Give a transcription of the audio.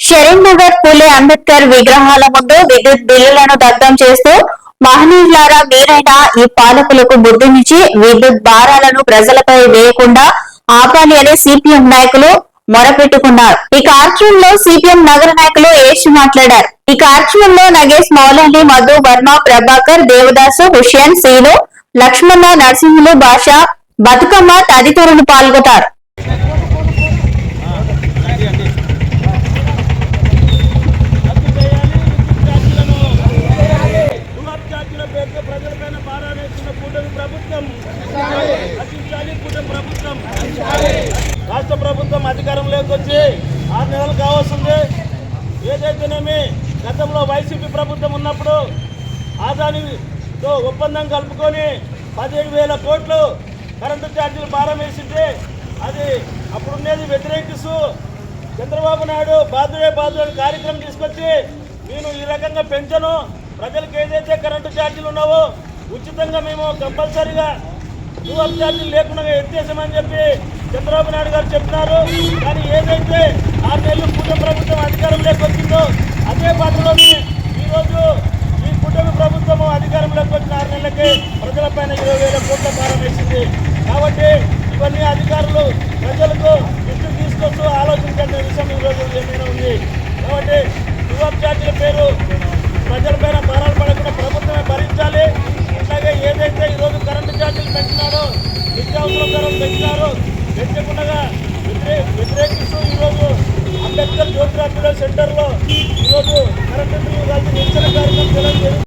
షరీన్ నగర్ పూలే అంబేద్కర్ విగ్రహాల ముందు విద్యుత్ బిల్లులను దగ్ధం చేస్తూ మహనీయులారా మీరైనా ఈ పాలకులకు బుద్ధినిచ్చి విద్యుత్ భారాలను ప్రజలపై వేయకుండా ఆపాలి అని సిపిఎం నాయకులు మొరపెట్టుకున్నారు. ఈ కార్యక్రమంలో సిపిఎం నగర నాయకులు ఏష్ మాట్లాడారు. ఈ కార్యక్రమంలో నగేష్ మౌలాలి, మధు, వర్మ, ప్రభాకర్, దేవదాసు, హుషేన్, సీను, లక్ష్మణ, నరసింహులు, భాష, బతుకమ్మ తదితరులు పాల్గొన్నారు. రాష్ట్ర ప్రభుత్వం అధికారంలోకి వచ్చి 6 నెలలు కావాల్సింది. ఏదైతేనేమి గతంలో వైసీపీ ప్రభుత్వం ఉన్నప్పుడు ఆదానితో ఒప్పందం కలుపుకొని 17,000 కోట్లు కరెంటు ఛార్జీలు భారం వేసింది. అది అప్పుడున్నది వ్యతిరేకిస్తూ చంద్రబాబు నాయుడు బాధుడే బాధుడే కార్యక్రమం తీసుకొచ్చి నేను ఈ రకంగా పెంచను, ప్రజలకు ఏదైతే కరెంటు ఛార్జీలు ఉన్నావో ఉచితంగా మేము కంపల్సరీగా రూపాయి ఛార్జీలు లేకుండా ఎత్తేసామని చెప్పి చంద్రబాబు నాయుడు గారు చెప్తున్నారు. కానీ ఏదైతే 6 నెలలు కూటమి ప్రభుత్వం అధికారంలోకి వచ్చిందో అదే బాటలోనే ఈరోజు ఈ కూటమి ప్రభుత్వం అధికారంలోకి వచ్చిన 6 నెలలకే ప్రజలపైన 20,000 కోట్ల భారం వేసింది. కాబట్టి ఇవన్నీ అధికారులు ప్రజలకు దృష్టికి తీసుకొస్తూ ఆలోచించాల్సిన విషయం ఈరోజు ఏమైనా ఉంది. కాబట్టి రూపాయి ఛార్జీల పేరు ప్రజలపైన భారాలు పడకుండా ప్రభుత్వమే భరించాలి. అలాగే ఏదైతే ఈరోజు కరెంటు ఛార్జీలు పెంచినారో, నిత్యావసర ధరలు పెంచినారో పెంచకుండా వ్యతిరేకిస్తూ ఈరోజు అంబేద్కర్ జ్యోతిరావు సెంటర్లో ఈరోజు కరెంటు బిల్లు కలిసి నిరసన కార్యక్రమం